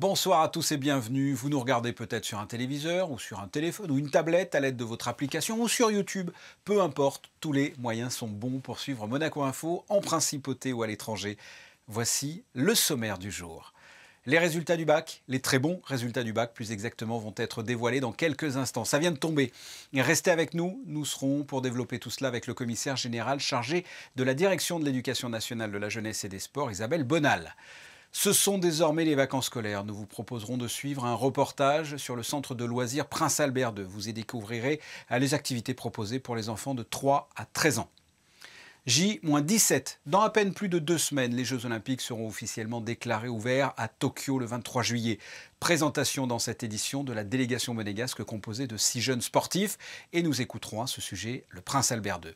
Bonsoir à tous et bienvenue. Vous nous regardez peut-être sur un téléviseur ou sur un téléphone ou une tablette à l'aide de votre application ou sur YouTube. Peu importe, tous les moyens sont bons pour suivre Monaco Info en principauté ou à l'étranger. Voici le sommaire du jour. Les résultats du bac, les très bons résultats du bac plus exactement, vont être dévoilés dans quelques instants. Ça vient de tomber. Restez avec nous, nous serons pour développer tout cela avec le commissaire général chargé de la direction de l'éducation nationale, de la jeunesse et des sports, Isabelle Bonal. Ce sont désormais les vacances scolaires. Nous vous proposerons de suivre un reportage sur le centre de loisirs Prince Albert II. Vous y découvrirez les activités proposées pour les enfants de 3 à 13 ans. J-17. Dans à peine plus de 2 semaines, les Jeux Olympiques seront officiellement déclarés ouverts à Tokyo le 23 juillet. Présentation dans cette édition de la délégation monégasque composée de 6 jeunes sportifs. Et nous écouterons à ce sujet le Prince Albert II.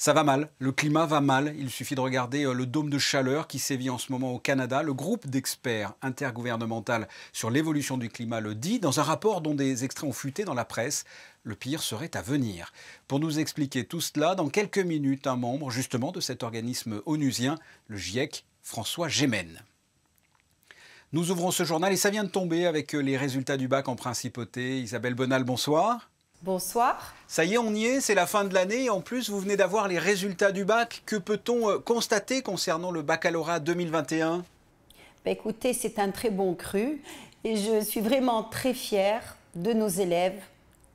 Ça va mal, le climat va mal. Il suffit de regarder le dôme de chaleur qui sévit en ce moment au Canada. Le groupe d'experts intergouvernemental sur l'évolution du climat le dit dans un rapport dont des extraits ont fuité dans la presse. Le pire serait à venir. Pour nous expliquer tout cela, dans quelques minutes, un membre justement de cet organisme onusien, le GIEC, François Gémen. Nous ouvrons ce journal et ça vient de tomber avec les résultats du bac en principauté. Isabelle Bonal, bonsoir. Bonsoir. Ça y est, on y est, c'est la fin de l'année et en plus vous venez d'avoir les résultats du bac. Que peut-on constater concernant le baccalauréat 2021 ? Écoutez, c'est un très bon cru et je suis vraiment très fière de nos élèves,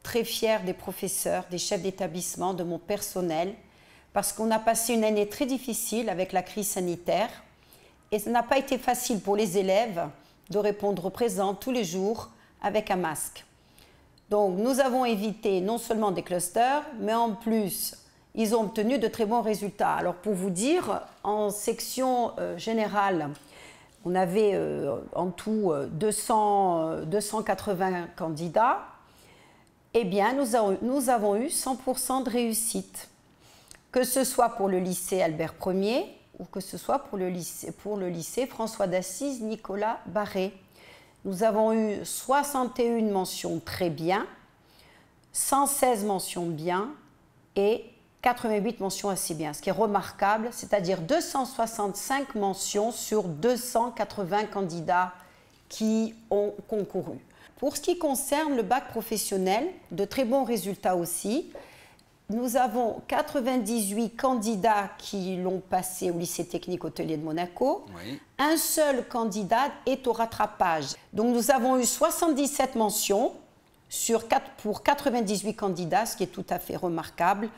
très fière des professeurs, des chefs d'établissement, de mon personnel, parce qu'on a passé une année très difficile avec la crise sanitaire et ça n'a pas été facile pour les élèves de répondre présent tous les jours avec un masque. Donc, nous avons évité non seulement des clusters, mais en plus, ils ont obtenu de très bons résultats. Alors, pour vous dire, en section générale, on avait en tout 280 candidats. Eh bien, nous avons eu 100% de réussite, que ce soit pour le lycée Albert Ier ou que ce soit pour le lycée François d'Assise Nicolas Barré. Nous avons eu 61 mentions très bien, 116 mentions bien et 88 mentions assez bien, ce qui est remarquable, c'est-à-dire 265 mentions sur 280 candidats qui ont concouru. Pour ce qui concerne le bac professionnel, de très bons résultats aussi. Nous avons 98 candidats qui l'ont passé au lycée technique hôtelier de Monaco. Oui. Un seul candidat est au rattrapage. Donc nous avons eu 77 mentions pour 98 candidats, ce qui est tout à fait remarquable.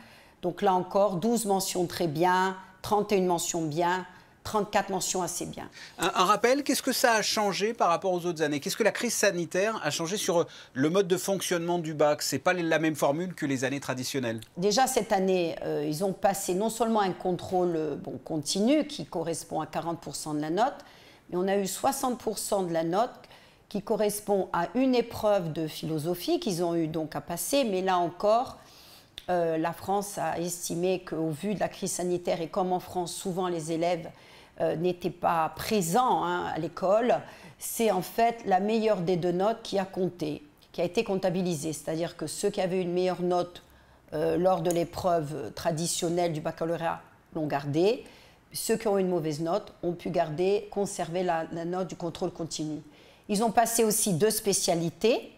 Donc là encore, 12 mentions très bien, 31 mentions bien, 34 mentions assez bien. Un rappel, qu'est-ce que ça a changé par rapport aux autres années? Qu'est-ce que la crise sanitaire a changé sur le mode de fonctionnement du bac? Ce n'est pas la même formule que les années traditionnelles. Déjà, cette année, ils ont passé non seulement un contrôle continu qui correspond à 40% de la note, mais on a eu 60% de la note qui correspond à une épreuve de philosophie qu'ils ont eu donc à passer. Mais là encore, la France a estimé qu'au vu de la crise sanitaire et comme en France, souvent les élèves n'étaient pas présents à l'école, c'est en fait la meilleure des 2 notes qui a compté, qui a été comptabilisée. C'est-à-dire que ceux qui avaient une meilleure note lors de l'épreuve traditionnelle du baccalauréat l'ont gardée. Ceux qui ont une mauvaise note ont pu conserver la note du contrôle continu. Ils ont passé aussi 2 spécialités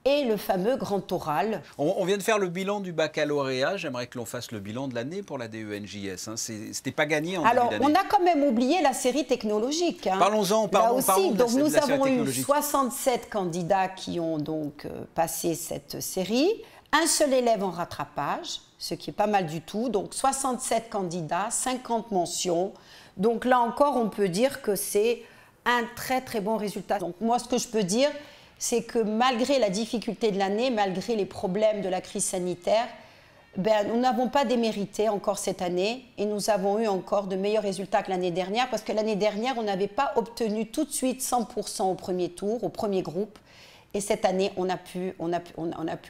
et le fameux grand oral. On vient de faire le bilan du baccalauréat. J'aimerais que l'on fasse le bilan de l'année pour la DENJS. C'était pas gagné en début d'année. Alors, on a quand même oublié la série technologique. Parlons-en, parlons donc, nous de la série avons eu technologique. 67 candidats qui ont donc passé cette série. Un seul élève en rattrapage, ce qui est pas mal du tout. Donc, 67 candidats, 50 mentions. Donc là encore, on peut dire que c'est un très très bon résultat. Donc moi, ce que je peux dire, c'est que malgré la difficulté de l'année, malgré les problèmes de la crise sanitaire, nous n'avons pas démérité encore cette année et nous avons eu encore de meilleurs résultats que l'année dernière parce que l'année dernière, on n'avait pas obtenu tout de suite 100% au premier tour, au premier groupe. Et cette année, on a pu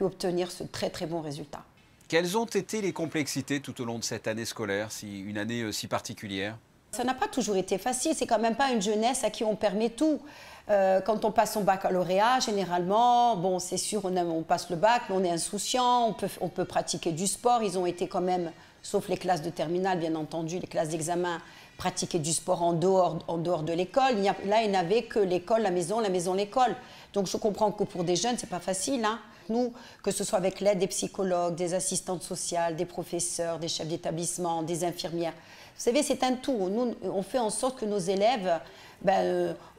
obtenir ce très très bon résultat. Quelles ont été les complexités tout au long de cette année scolaire, une année si particulière? Ça n'a pas toujours été facile, c'est quand même pas une jeunesse à qui on permet tout. Quand on passe son baccalauréat, généralement, bon, c'est sûr, on passe le bac, mais on est insouciant, on peut pratiquer du sport. Ils ont été quand même sauf les classes de terminale, bien entendu, les classes d'examen, pratiquer du sport en dehors de l'école. Là, il n'avait que l'école, la maison, l'école. Donc je comprends que pour des jeunes, c'est pas facile, hein. Nous, que ce soit avec l'aide des psychologues, des assistantes sociales, des professeurs, des chefs d'établissement, des infirmières. Vous savez, c'est un tout. Nous, on fait en sorte que nos élèves,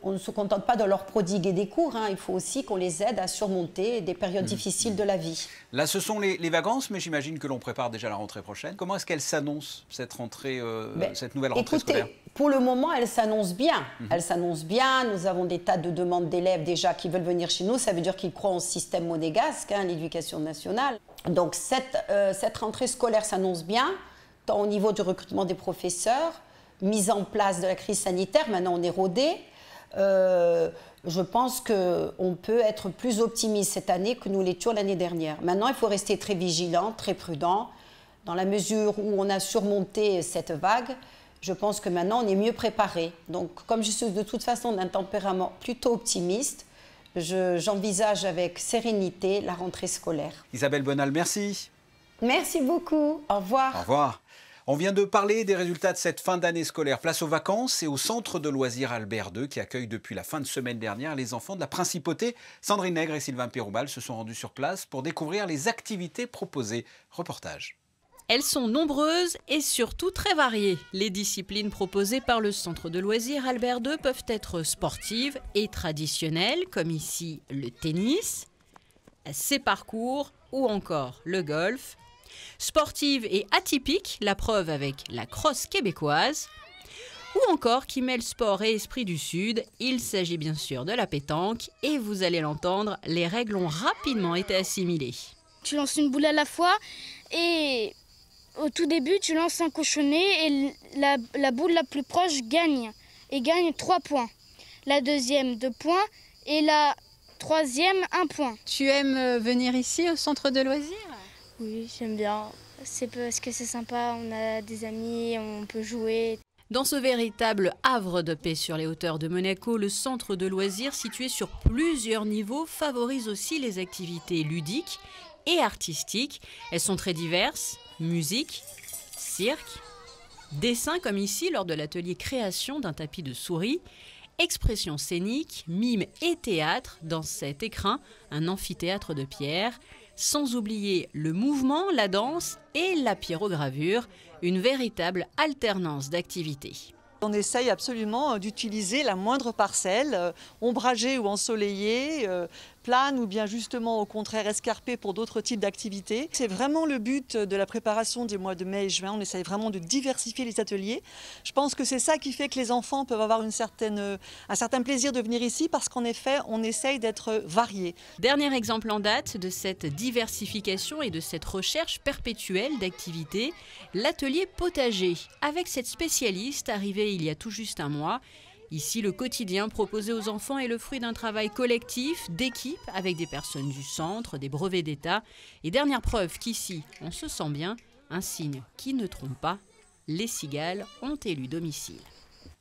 on ne se contente pas de leur prodiguer des cours, hein. Il faut aussi qu'on les aide à surmonter des périodes difficiles de la vie. Là, ce sont les vacances, mais j'imagine que l'on prépare déjà la rentrée prochaine. Comment est-ce qu'elle s'annonce, cette rentrée, cette nouvelle rentrée scolaire? Pour le moment, elle s'annonce bien. Elle s'annonce bien. Nous avons des tas de demandes d'élèves déjà qui veulent venir chez nous. Ça veut dire qu'ils croient au système monégasque, hein, l'éducation nationale. Donc cette rentrée scolaire s'annonce bien, tant au niveau du recrutement des professeurs, mise en place de la crise sanitaire. Maintenant, on est rodé. Je pense qu'on peut être plus optimiste cette année que nous l'étions l'année dernière. Maintenant, il faut rester très vigilant, très prudent. Dans la mesure où on a surmonté cette vague, je pense que maintenant, on est mieux préparé. Donc, comme je suis de toute façon d'un tempérament plutôt optimiste, j'envisage avec sérénité la rentrée scolaire. Isabelle Bonal, merci. Merci beaucoup. Au revoir. Au revoir. On vient de parler des résultats de cette fin d'année scolaire. Place aux vacances et au centre de loisirs Albert II qui accueille depuis la fin de semaine dernière les enfants de la Principauté. Sandrine Nègre et Sylvain Péroubal se sont rendus sur place pour découvrir les activités proposées. Reportage. Elles sont nombreuses et surtout très variées. Les disciplines proposées par le centre de loisirs Albert II peuvent être sportives et traditionnelles, comme ici le tennis, ses parcours ou encore le golf. Sportive et atypique, la preuve avec la crosse québécoise, ou encore qui mêle sport et esprit du Sud. Il s'agit bien sûr de la pétanque et vous allez l'entendre, les règles ont rapidement été assimilées. Tu lances une boule à la fois et au tout début tu lances un cochonnet et la boule la plus proche gagne et gagne 3 points. La deuxième 2 points et la troisième 1 point. Tu aimes venir ici au centre de loisirs ? Oui, j'aime bien. C'est parce que c'est sympa, on a des amis, on peut jouer. Dans ce véritable havre de paix sur les hauteurs de Monaco, le centre de loisirs situé sur plusieurs niveaux favorise aussi les activités ludiques et artistiques. Elles sont très diverses, musique, cirque, dessin comme ici lors de l'atelier création d'un tapis de souris, expression scénique, mime et théâtre dans cet écrin, un amphithéâtre de pierre. Sans oublier le mouvement, la danse et la pyrogravure, une véritable alternance d'activités. On essaye absolument d'utiliser la moindre parcelle, ombragée ou ensoleillée, plane ou bien justement au contraire escarpée pour d'autres types d'activités. C'est vraiment le but de la préparation des mois de mai et juin. On essaye vraiment de diversifier les ateliers. Je pense que c'est ça qui fait que les enfants peuvent avoir un certain plaisir de venir ici parce qu'en effet, on essaye d'être variés. Dernier exemple en date de cette diversification et de cette recherche perpétuelle d'activités, l'atelier potager avec cette spécialiste arrivée il y a tout juste un mois. Ici, le quotidien proposé aux enfants est le fruit d'un travail collectif, d'équipe, avec des personnes du centre, des brevets d'État. Et dernière preuve qu'ici, on se sent bien, un signe qui ne trompe pas, les cigales ont élu domicile.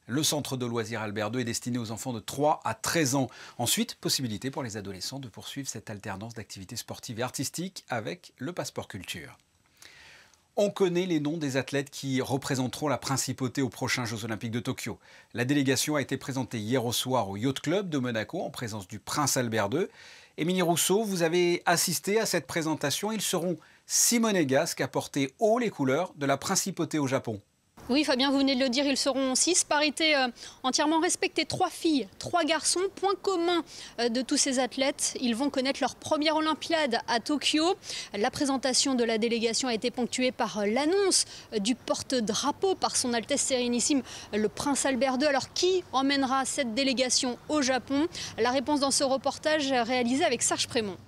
Le centre de loisirs Albert II est destiné aux enfants de 3 à 13 ans. Ensuite, possibilité pour les adolescents de poursuivre cette alternance d'activités sportives et artistiques avec le passeport culture. On connaît les noms des athlètes qui représenteront la Principauté aux prochains Jeux Olympiques de Tokyo. La délégation a été présentée hier au soir au Yacht Club de Monaco en présence du Prince Albert II. Émilie Rousseau, vous avez assisté à cette présentation. Ils seront 6 monégasques à porter haut les couleurs de la Principauté au Japon. Oui, Fabien, vous venez de le dire, ils seront 6. Parité entièrement respectée. 3 filles, 3 garçons. Point commun de tous ces athlètes, ils vont connaître leur première Olympiade à Tokyo. La présentation de la délégation a été ponctuée par l'annonce du porte-drapeau par son Altesse Sérénissime, le Prince Albert II. Alors, qui emmènera cette délégation au Japon? La réponse dans ce reportage réalisé avec Serge Prémont.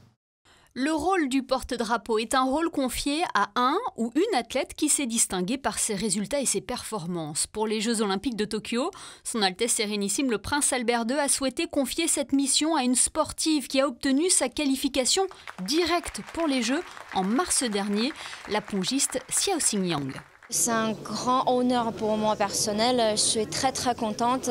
Le rôle du porte-drapeau est un rôle confié à un ou une athlète qui s'est distinguée par ses résultats et ses performances. Pour les Jeux Olympiques de Tokyo, son Altesse Sérénissime, le Prince Albert II, a souhaité confier cette mission à une sportive qui a obtenu sa qualification directe pour les Jeux en mars dernier, la pongiste Xiao Xingyang. C'est un grand honneur pour moi personnel. Je suis très très contente.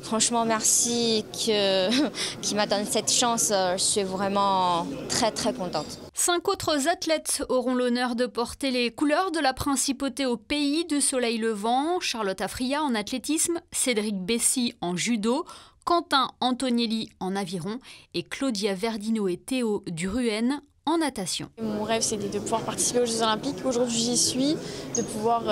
Franchement, merci qui m'a donné cette chance. Je suis vraiment très très contente. 5 autres athlètes auront l'honneur de porter les couleurs de la principauté au pays du soleil levant. Charlotte Afria en athlétisme, Cédric Bessy en judo, Quentin Antonielli en aviron et Claudia Verdino et Théo Duruen en natation. Mon rêve, c'était de pouvoir participer aux Jeux Olympiques. Aujourd'hui, j'y suis. De pouvoir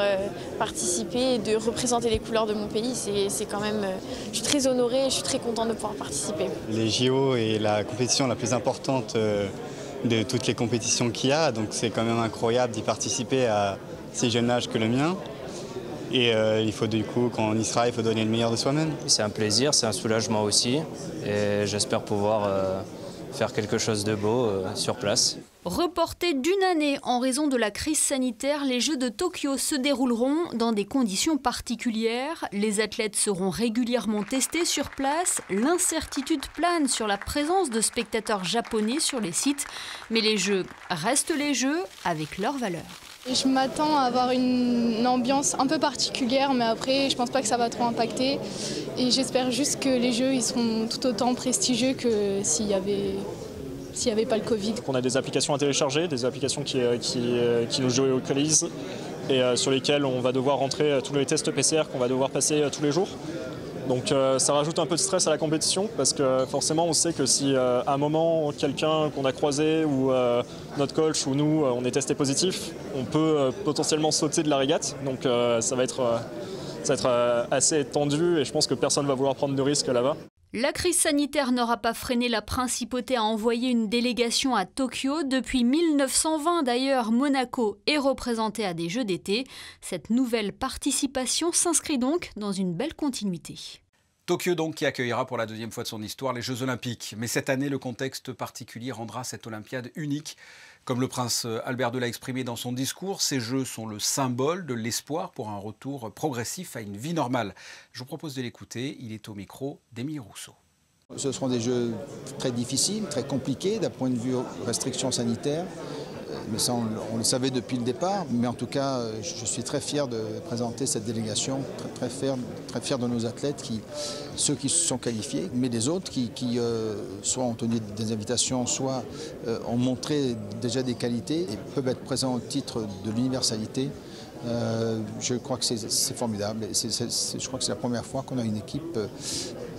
participer et de représenter les couleurs de mon pays, c'est quand même... je suis très honorée et je suis très contente de pouvoir participer. Les JO est la compétition la plus importante de toutes les compétitions qu'il y a. Donc c'est quand même incroyable d'y participer à si jeune âge que le mien. Et il faut du coup, quand on y sera, il faut donner le meilleur de soi-même. C'est un plaisir, c'est un soulagement aussi. Et j'espère pouvoir faire quelque chose de beau sur place. Reportés d'une année en raison de la crise sanitaire, les Jeux de Tokyo se dérouleront dans des conditions particulières. Les athlètes seront régulièrement testés sur place. L'incertitude plane sur la présence de spectateurs japonais sur les sites. Mais les Jeux restent les Jeux avec leurs valeurs. Je m'attends à avoir une ambiance un peu particulière, mais après, je pense pas que ça va trop impacter. Et j'espère juste que les Jeux ils seront tout autant prestigieux que s'il y avait pas le Covid. On a des applications à télécharger, des applications qui nous géolocalisent et sur lesquelles on va devoir rentrer tous les tests PCR qu'on va devoir passer tous les jours. Donc ça rajoute un peu de stress à la compétition parce que forcément on sait que si à un moment quelqu'un qu'on a croisé ou notre coach ou nous on est testé positif, on peut potentiellement sauter de la régate. Donc ça va être assez tendu et je pense que personne ne va vouloir prendre de risques là-bas. La crise sanitaire n'aura pas freiné la principauté à envoyer une délégation à Tokyo. Depuis 1920 d'ailleurs, Monaco est représenté à des Jeux d'été. Cette nouvelle participation s'inscrit donc dans une belle continuité. Tokyo donc qui accueillera pour la deuxième fois de son histoire les Jeux Olympiques. Mais cette année, le contexte particulier rendra cette Olympiade unique. Comme le prince Albert II l'a exprimé dans son discours, ces Jeux sont le symbole de l'espoir pour un retour progressif à une vie normale. Je vous propose de l'écouter, il est au micro d'Émile Rousseau. Ce seront des Jeux très difficiles, très compliqués d'un point de vue restrictions sanitaires. Mais ça, on le savait depuis le départ. Mais en tout cas, je suis très fier de présenter cette délégation, très fier de nos athlètes, ceux qui se sont qualifiés, mais les autres qui soit ont tenu des invitations, soit ont montré déjà des qualités et peuvent être présents au titre de l'universalité. Je crois que c'est formidable. Je crois que c'est la première fois qu'on a une équipe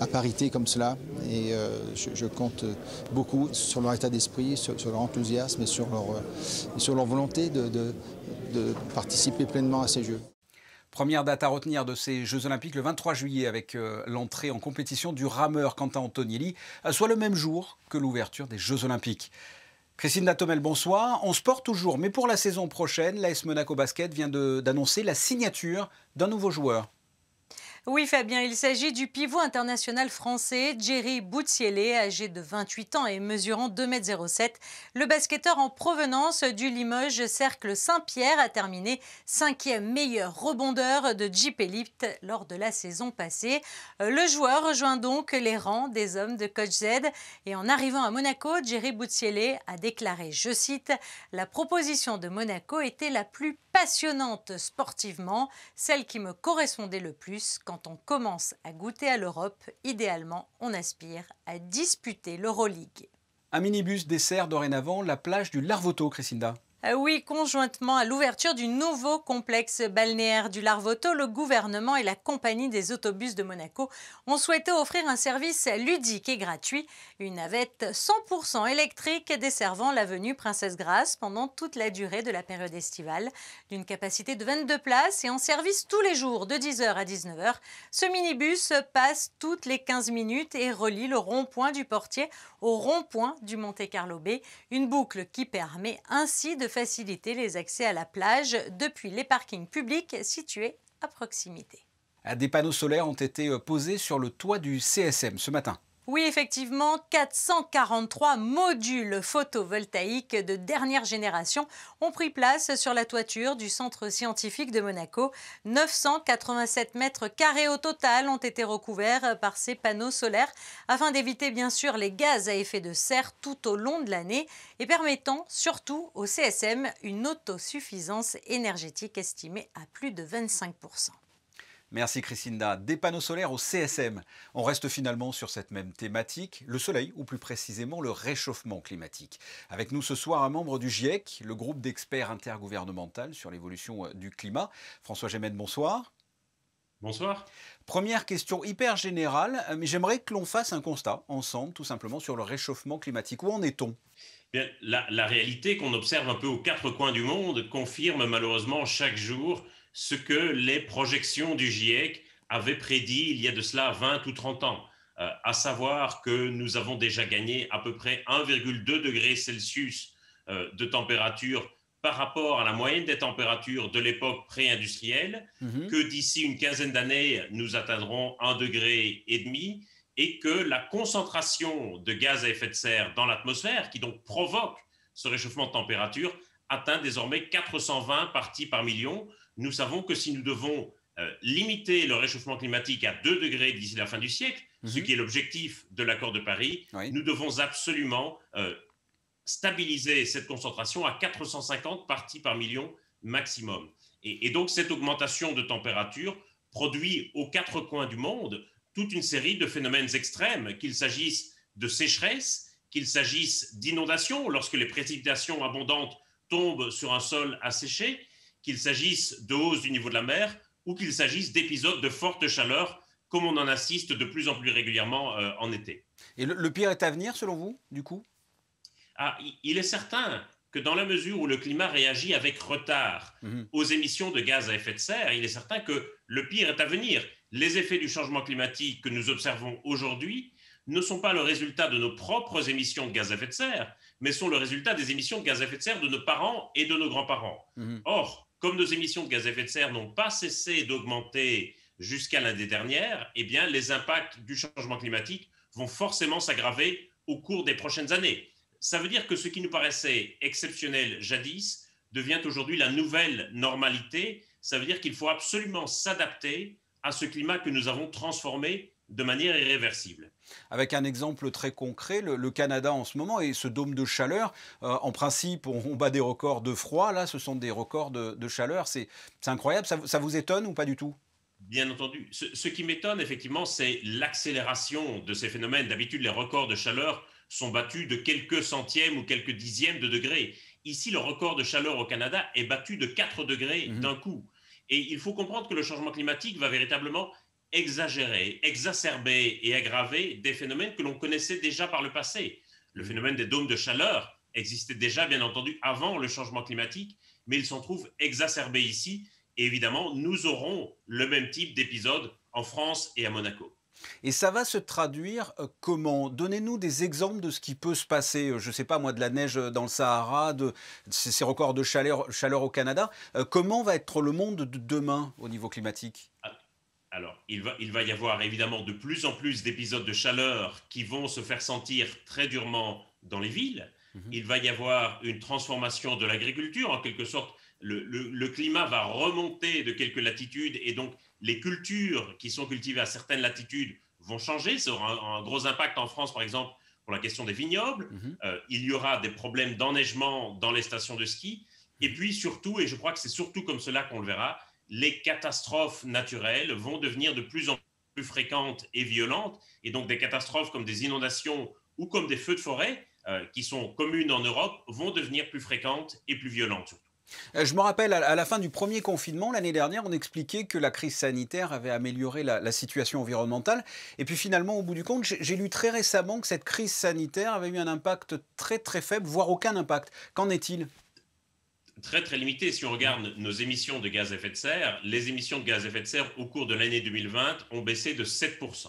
à parité comme cela. Et je compte beaucoup sur leur état d'esprit, sur leur enthousiasme et sur leur volonté de participer pleinement à ces Jeux. Première date à retenir de ces Jeux Olympiques, le 23 juillet, avec l'entrée en compétition du rameur Quentin Antonielli, soit le même jour que l'ouverture des Jeux Olympiques. Christine Datomel, bonsoir. On sport toujours, mais pour la saison prochaine, l'AS Monaco Basket vient d'annoncer la signature d'un nouveau joueur. Oui Fabien, il s'agit du pivot international français Jerry Boutsielé, âgé de 28 ans et mesurant 2,07 m. Le basketteur en provenance du Limoges Cercle Saint-Pierre a terminé 5e meilleur rebondeur de Jeep Elite lors de la saison passée. Le joueur rejoint donc les rangs des hommes de Coach Z et en arrivant à Monaco, Jerry Boutsielé a déclaré, je cite, « La proposition de Monaco était la plus passionnante sportivement, celle qui me correspondait le plus. Quand on commence à goûter à l'Europe, idéalement, on aspire à disputer l'Euroleague. » Un minibus dessert dorénavant la plage du Larvoto, Christinda. Oui, conjointement à l'ouverture du nouveau complexe balnéaire du Larvoto, le gouvernement et la compagnie des autobus de Monaco ont souhaité offrir un service ludique et gratuit, une navette 100% électrique desservant l'avenue Princesse Grace pendant toute la durée de la période estivale. D'une capacité de 22 places et en service tous les jours de 10h à 19h, ce minibus passe toutes les 15 minutes et relie le rond-point du Portier au rond-point du Monte-Carlo Bay, une boucle qui permet ainsi de faciliter les accès à la plage depuis les parkings publics situés à proximité. Des panneaux solaires ont été posés sur le toit du CSM ce matin. Oui, effectivement, 443 modules photovoltaïques de dernière génération ont pris place sur la toiture du centre scientifique de Monaco. 987 mètres carrés au total ont été recouverts par ces panneaux solaires afin d'éviter bien sûr les gaz à effet de serre tout au long de l'année et permettant surtout au CSM une autosuffisance énergétique estimée à plus de 25%. Merci Christinda. Des panneaux solaires au CSM. On reste finalement sur cette même thématique, le soleil, ou plus précisément le réchauffement climatique. Avec nous ce soir un membre du GIEC, le groupe d'experts intergouvernemental sur l'évolution du climat. François Gemène, bonsoir. Bonsoir. Première question hyper générale, mais j'aimerais que l'on fasse un constat ensemble, tout simplement, sur le réchauffement climatique. Où en est-on ? Bien, la réalité qu'on observe un peu aux quatre coins du monde confirme malheureusement chaque jour ce que les projections du GIEC avaient prédit il y a de cela 20 ou 30 ans, à savoir que nous avons déjà gagné à peu près 1,2 degré Celsius de température par rapport à la moyenne des températures de l'époque pré-industrielle, que d'ici une quinzaine d'années, nous atteindrons 1,5 degré et que la concentration de gaz à effet de serre dans l'atmosphère, qui donc provoque ce réchauffement de température, atteint désormais 420 parties par million. Nous savons que si nous devons limiter le réchauffement climatique à 2 degrés d'ici la fin du siècle, ce qui est l'objectif de l'accord de Paris, nous devons absolument stabiliser cette concentration à 450 parties par million maximum. Et donc cette augmentation de température produit aux quatre coins du monde toute une série de phénomènes extrêmes, qu'il s'agisse de sécheresse, qu'il s'agisse d'inondations lorsque les précipitations abondantes tombent sur un sol asséché, qu'il s'agisse de hausse du niveau de la mer ou qu'il s'agisse d'épisodes de forte chaleur, comme on en assiste de plus en plus régulièrement en été. Et le pire est à venir, selon vous, du coup ? Il est certain que dans la mesure où le climat réagit avec retard aux émissions de gaz à effet de serre, il est certain que le pire est à venir. Les effets du changement climatique que nous observons aujourd'hui ne sont pas le résultat de nos propres émissions de gaz à effet de serre, mais sont le résultat des émissions de gaz à effet de serre de nos parents et de nos grands-parents. Or, comme nos émissions de gaz à effet de serre n'ont pas cessé d'augmenter jusqu'à l'année dernière, eh bien, les impacts du changement climatique vont forcément s'aggraver au cours des prochaines années. Ça veut dire que ce qui nous paraissait exceptionnel jadis devient aujourd'hui la nouvelle normalité. Ça veut dire qu'il faut absolument s'adapter à ce climat que nous avons transformé de manière irréversible. Avec un exemple très concret, le Canada en ce moment et ce dôme de chaleur, en principe on bat des records de froid, là ce sont des records de chaleur, c'est incroyable, ça vous étonne ou pas du tout ? Bien entendu. Ce qui m'étonne effectivement, c'est l'accélération de ces phénomènes. D'habitude les records de chaleur sont battus de quelques centièmes ou quelques dixièmes de degrés. Ici le record de chaleur au Canada est battu de 4 degrés d'un coup. Et il faut comprendre que le changement climatique va véritablement exagérer, exacerber et aggraver des phénomènes que l'on connaissait déjà par le passé. Le phénomène des dômes de chaleur existait déjà, bien entendu, avant le changement climatique, mais il s'en trouve exacerbé ici. Et évidemment, nous aurons le même type d'épisode en France et à Monaco. Et ça va se traduire comment ? Donnez-nous des exemples de ce qui peut se passer, je ne sais pas moi, de la neige dans le Sahara, de ces records de chaleur au Canada. Comment va être le monde de demain au niveau climatique ? Alors, il va y avoir évidemment de plus en plus d'épisodes de chaleur qui vont se faire sentir très durement dans les villes. Il va y avoir une transformation de l'agriculture, en quelque sorte. Le climat va remonter de quelques latitudes et donc les cultures qui sont cultivées à certaines latitudes vont changer. Ça aura un gros impact en France, par exemple, pour la question des vignobles. Il y aura des problèmes d'enneigement dans les stations de ski. Et puis surtout, et je crois que c'est surtout comme cela qu'on le verra, les catastrophes naturelles vont devenir de plus en plus fréquentes et violentes. Et donc des catastrophes comme des inondations ou comme des feux de forêt, qui sont communes en Europe, vont devenir plus fréquentes et plus violentes surtout. Je me rappelle, à la fin du premier confinement, l'année dernière, on expliquait que la crise sanitaire avait amélioré la situation environnementale. Et puis finalement, au bout du compte, j'ai lu très récemment que cette crise sanitaire avait eu un impact très très faible, voire aucun impact. Qu'en est-il ? Très très limité. Si on regarde nos émissions de gaz à effet de serre, les émissions de gaz à effet de serre au cours de l'année 2020 ont baissé de 7%.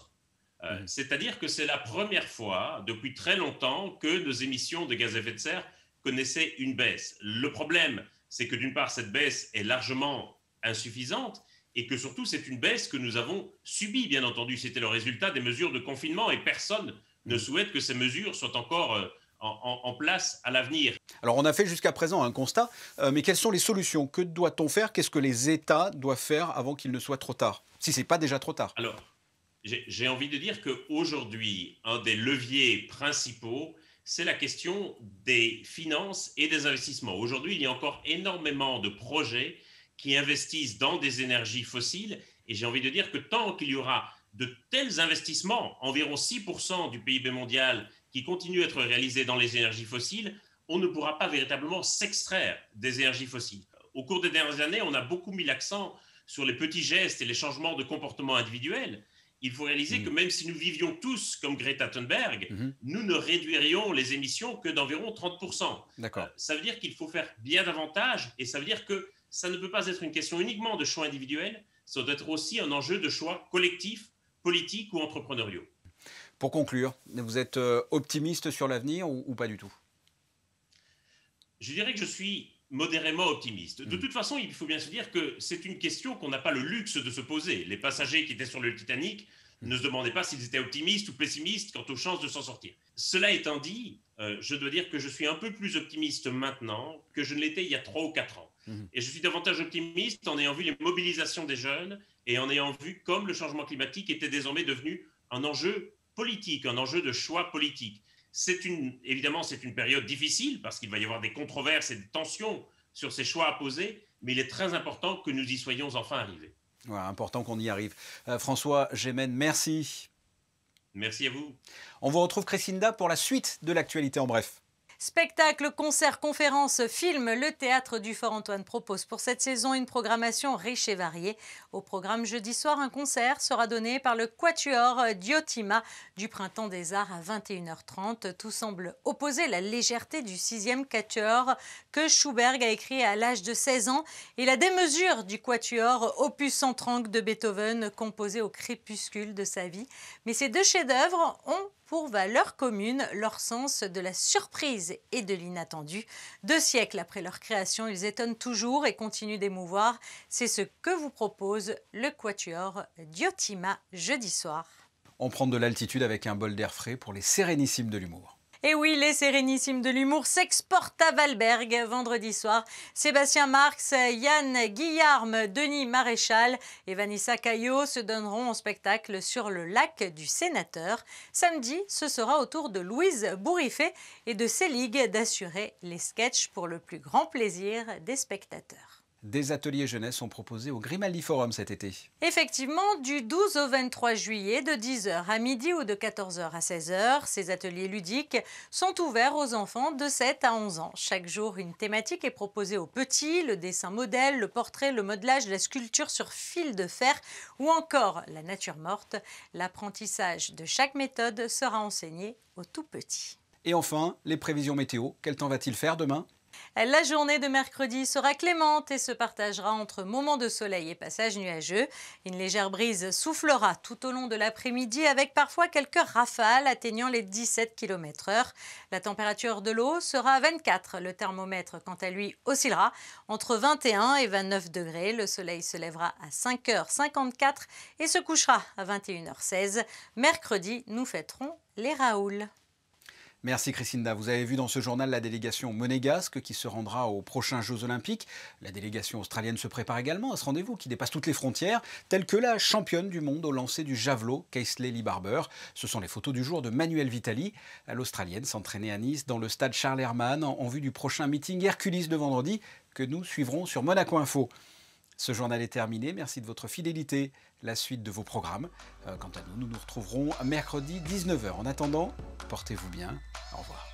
C'est-à-dire que c'est la première fois depuis très longtemps que nos émissions de gaz à effet de serre connaissaient une baisse. Le problème, c'est que d'une part, cette baisse est largement insuffisante et que surtout, c'est une baisse que nous avons subie, bien entendu. C'était le résultat des mesures de confinement et personne ne souhaite que ces mesures soient encore en place à l'avenir. Alors on a fait jusqu'à présent un constat, mais quelles sont les solutions? Que doit-on faire? Qu'est-ce que les États doivent faire avant qu'il ne soit trop tard? Si ce n'est pas déjà trop tard. Alors, j'ai envie de dire qu'aujourd'hui, un des leviers principaux, c'est la question des finances et des investissements. Aujourd'hui, il y a encore énormément de projets qui investissent dans des énergies fossiles, et j'ai envie de dire que tant qu'il y aura de tels investissements, environ 6% du PIB mondial qui continuent à être réalisés dans les énergies fossiles, on ne pourra pas véritablement s'extraire des énergies fossiles. Au cours des dernières années, on a beaucoup mis l'accent sur les petits gestes et les changements de comportement individuels. Il faut réaliser que même si nous vivions tous comme Greta Thunberg, nous ne réduirions les émissions que d'environ 30%. Ça veut dire qu'il faut faire bien davantage, et ça veut dire que ça ne peut pas être une question uniquement de choix individuels, ça doit être aussi un enjeu de choix collectifs, politiques ou entrepreneuriaux. Pour conclure, vous êtes optimiste sur l'avenir ou pas du tout? Je dirais que je suis modérément optimiste. De toute façon, il faut bien se dire que c'est une question qu'on n'a pas le luxe de se poser. Les passagers qui étaient sur le Titanic ne se demandaient pas s'ils étaient optimistes ou pessimistes quant aux chances de s'en sortir. Cela étant dit, je dois dire que je suis un peu plus optimiste maintenant que je ne l'étais il y a 3 ou 4 ans. Et je suis davantage optimiste en ayant vu les mobilisations des jeunes et en ayant vu comme le changement climatique était désormais devenu un enjeu politique, un enjeu de choix politique. Évidemment, c'est une période difficile parce qu'il va y avoir des controverses et des tensions sur ces choix à poser, mais il est très important que nous y soyons enfin arrivés. Ouais, important qu'on y arrive. François Gémen, merci. Merci à vous. On vous retrouve, Crescinda, pour la suite de l'actualité en bref. Spectacles, concerts, conférences, films, le Théâtre du Fort Antoine propose pour cette saison une programmation riche et variée. Au programme jeudi soir, un concert sera donné par le Quatuor Diotima du Printemps des Arts à 21h30. Tout semble opposer la légèreté du 6e Quatuor que Schubert a écrit à l'âge de 16 ans et la démesure du Quatuor opus 130 de Beethoven composé au crépuscule de sa vie. Mais ces deux chefs-d'œuvre ont pour valeur commune leur sens de la surprise et de l'inattendu. 2 siècles après leur création, ils étonnent toujours et continuent d'émouvoir. C'est ce que vous propose le Quatuor Diotima jeudi soir. On prend de l'altitude avec un bol d'air frais pour les Sérénissimes de l'humour. Et oui, les Sérénissimes de l'humour s'exportent à Valberg vendredi soir. Sébastien Marx, Yann Guillarme, Denis Maréchal et Vanessa Caillot se donneront en spectacle sur le lac du Sénateur. Samedi, ce sera au tour de Louise Bourriffet et de Célig d'assurer les sketchs pour le plus grand plaisir des spectateurs. Des ateliers jeunesse sont proposés au Grimaldi Forum cet été. Effectivement, du 12 au 23 juillet, de 10h à midi ou de 14h à 16h, ces ateliers ludiques sont ouverts aux enfants de 7 à 11 ans. Chaque jour, une thématique est proposée aux petits, le dessin modèle, le portrait, le modelage, la sculpture sur fil de fer ou encore la nature morte. L'apprentissage de chaque méthode sera enseigné aux tout petits. Et enfin, les prévisions météo. Quel temps va-t-il faire demain ? La journée de mercredi sera clémente et se partagera entre moments de soleil et passages nuageux. Une légère brise soufflera tout au long de l'après-midi avec parfois quelques rafales atteignant les 17 km/h. La température de l'eau sera à 24. Le thermomètre, quant à lui, oscillera entre 21 et 29 degrés. Le soleil se lèvera à 5h54 et se couchera à 21h16. Mercredi, nous fêterons les Raoul. Merci Crescinda. Vous avez vu dans ce journal la délégation monégasque qui se rendra aux prochains Jeux Olympiques. La délégation australienne se prépare également à ce rendez-vous qui dépasse toutes les frontières, telle que la championne du monde au lancer du javelot, Kaisley Lee Barber. Ce sont les photos du jour de Manuel Vitali. L'Australienne s'entraînait à Nice dans le stade Charles Herrmann en vue du prochain meeting Hercules de vendredi que nous suivrons sur Monaco Info. Ce journal est terminé. Merci de votre fidélité. La suite de vos programmes. Quant à nous, nous nous retrouverons mercredi 19h. En attendant, portez-vous bien. Au revoir.